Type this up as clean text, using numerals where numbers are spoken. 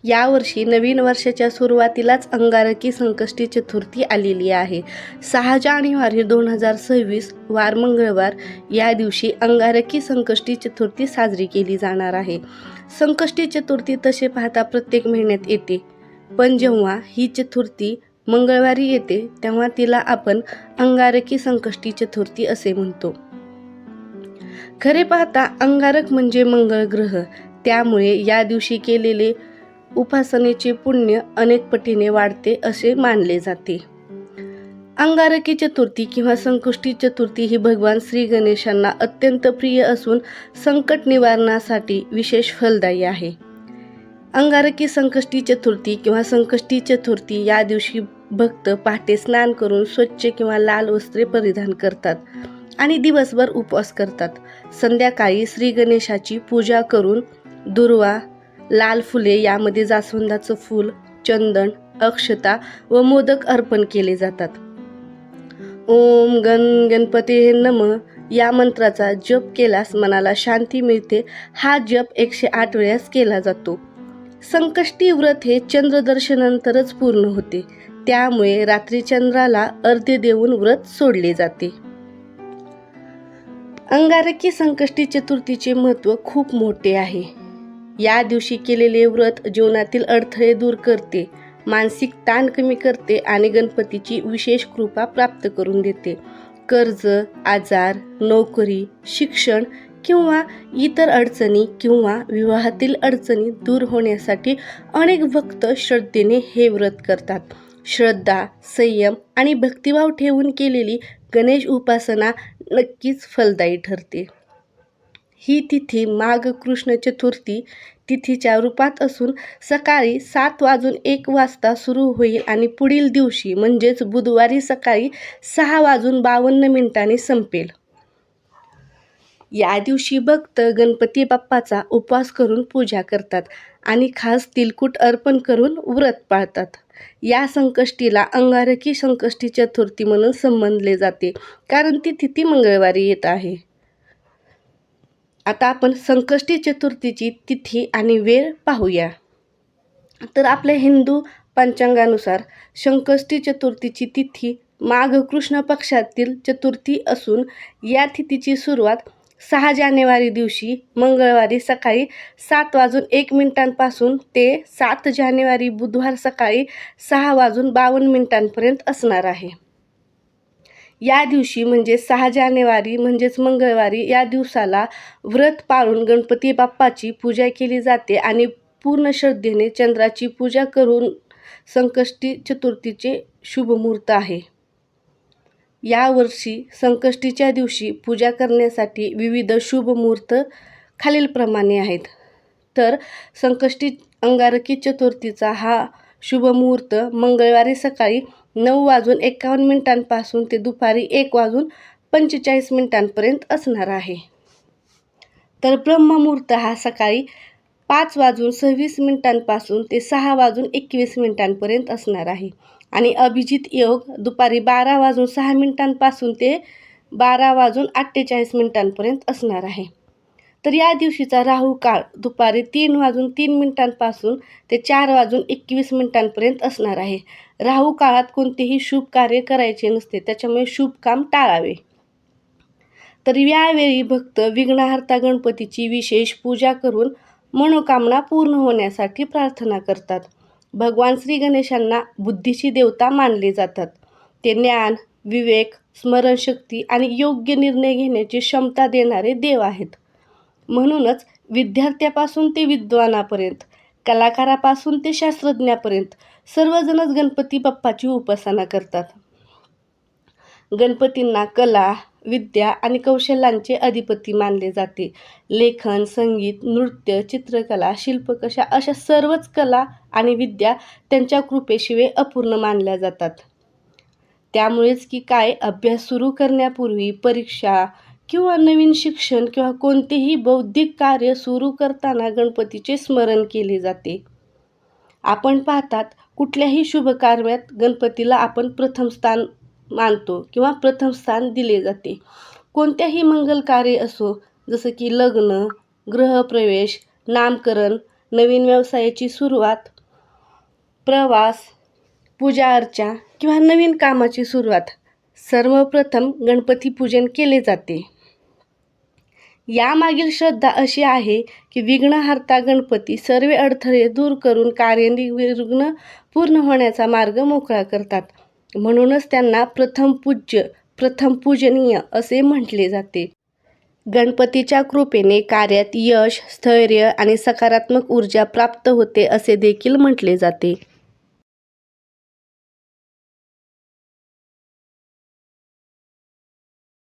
यावर्षी नवीन वर्षाच्या सुरुवातीलाच अंगारकी संकष्टी चतुर्थी आलेली आहे. 6 जानेवारी 2026 वार मंगळवार या दिवशी अंगारकी संकष्टी चतुर्थी साजरी केली जाणार आहे. संकष्टी चतुर्थी तसे पाहता प्रत्येक महिन्यात येते, पण जेव्हा ही चतुर्थी मंगळवारी येते तेव्हा तिला आपण अंगारकी संकष्टी चतुर्थी असे म्हणतो. खरे पाहता अंगारक म्हणजे मंगळ ग्रह, त्यामुळे या दिवशी केलेले उपासनेचे पुण्य अनेक पटीने वाढते असे मानले जाते. अंगारकी चतुर्थी किंवा संकष्टी चतुर्थी ही भगवान श्री गणेशांना अत्यंत प्रिय असून संकट निवारणासाठी विशेष फलदायी आहे. अंगारकी संकष्टी चतुर्थी किंवा संकष्टी चतुर्थी या दिवशी भक्त पहाटे स्नान करून स्वच्छ किंवा लाल वस्त्रे परिधान करतात आणि दिवसभर उपवास करतात. संध्याकाळी श्री गणेशाची पूजा करून दुर्वा, लाल फुले, यामध्ये जास्वंदाचं फूल, चंदन, अक्षता व मोदक अर्पण केले जातात. ओम गणपते नमः या मंत्राचा जप केल्यास मनाला शांती मिळते. हा जप 108 वेळेस केला जातो. संकष्टी व्रत हे चंद्रदर्शनानंतरच पूर्ण होते, त्यामुळे रात्री चंद्राला अर्घ्य देऊन व्रत सोडले जाते. अंगारकी संकष्टी चतुर्थीचे महत्त्व खूप मोठे आहे. या दिवशी केलेले व्रत जीवनातील अडथळे दूर करते, मानसिक ताण कमी करते आणि गणपतीची विशेष कृपा प्राप्त करून देते. कर्ज, आजार, नोकरी, शिक्षण किंवा इतर अडचणी किंवा विवाहातील अडचणी दूर होण्यासाठी अनेक भक्त श्रद्धेने हे व्रत करतात. श्रद्धा, संयम आणि भक्तिभाव ठेवून केलेली गणेश उपासना नक्कीच फलदायी ठरते. ही तिथी माघ कृष्ण चतुर्थी तिथीच्या रूपात असून सकाळी 7:01 वाजता सुरू होईल आणि पुढील दिवशी म्हणजेच बुधवारी सकाळी 6:52 संपेल. या दिवशी भक्त गणपती बाप्पाचा उपवास करून पूजा करतात आणि खास तिलकुट अर्पण करून व्रत पाळतात. या संकष्टीला अंगारकी संकष्टी चतुर्थी म्हणून संबोधले जाते, कारण ती तिथी मंगळवारी येत आहे. आता आपण संकष्टी चतुर्थीची तिथी आणि वेळ पाहूया. तर आपल्या हिंदू पंचांगानुसार संकष्टी चतुर्थीची तिथी माघ कृष्ण पक्षातील चतुर्थी असून या तिथीची सुरुवात 6 जानेवारी दिवशी मंगळवारी सकाळी 7:01 ते 7 जानेवारी बुधवार सकाळी 6:52 असणार आहे. या दिवशी म्हणजे 6 जानेवारी म्हणजेच मंगळवारी या दिवसाला व्रत पाळून गणपती बाप्पाची पूजा केली जाते आणि पूर्ण श्रद्धेने चंद्राची पूजा करून संकष्टी चतुर्थीचे शुभ मुहूर्त आहे. यावर्षी संकष्टीच्या दिवशी पूजा करण्यासाठी विविध शुभ मुहूर्त खालीलप्रमाणे आहेत. तर संकष्टी अंगारकी चतुर्थीचा हा शुभ मुहूर्त मंगळवारी सकाळी 9:51 ते दुपारी 1:45 असणार आहे. तर ब्रह्ममुहूर्त हा सकाळी 5:26 ते 6:21 असणार आहे आणि अभिजित योग दुपारी 12:06 ते 12:48 असणार आहे. तर या दिवशीचा राहू काळ दुपारी 3:03 ते 4:21 असणार आहे. राहू काळात कोणतेही शुभ कार्य करायचे नसते, त्याच्यामुळे शुभ काम टाळावे. तर यावेळी भक्त विघ्नहर्ता गणपतीची विशेष पूजा करून मनोकामना पूर्ण होण्यासाठी प्रार्थना करतात. भगवान श्री गणेशांना बुद्धीची देवता मानले जातात. ते ज्ञान, विवेक, स्मरणशक्ती आणि योग्य निर्णय घेण्याची क्षमता देणारे देव आहेत. म्हणूनच विद्यार्थ्यापासून ते विद्वानापर्यंत, कलाकारापासून ते शास्त्रज्ञापर्यंत सर्वजणच गणपती बाप्पाची उपासना करतात. गणपतींना कला, विद्या आणि कौशल्यांचे अधिपती मानले जाते. लेखन, संगीत, नृत्य, चित्रकला, शिल्पकला अशा सर्वच कला आणि विद्या त्यांच्या कृपेशिवाय अपूर्ण मानल्या जातात. त्यामुळेच की काय अभ्यास सुरू करण्यापूर्वी, परीक्षा किंवा नवीन शिक्षण किंवा कोणतेही बौद्धिक कार्य सुरू करताना गणपतीचे स्मरण केले जाते. आपण पाहतात कुठल्याही शुभ कार्यात गणपतीला आपण प्रथम स्थान मानतो किंवा प्रथम स्थान दिले जाते. कोणत्याही मंगल कार्य असो, जसं की लग्न, गृहप्रवेश, नामकरण, नवीन व्यवसायाची सुरुवात, प्रवास, पूजा अर्चा किंवा नवीन कामाची सुरुवात सर्वप्रथम गणपती पूजन केले जाते. यामागील श्रद्धा अशी आहे की विघ्नहर्ता गणपती सर्व अडथळे दूर करून कार्य निर्विघ्न पूर्ण होण्याचा मार्ग मोकळा करतात. म्हणूनच त्यांना प्रथम पूज्य, प्रथम पूजनीय असे म्हटले जाते. गणपतीच्या कृपेने कार्यात यश, स्थैर्य आणि सकारात्मक ऊर्जा प्राप्त होते असे देखील म्हटले जाते.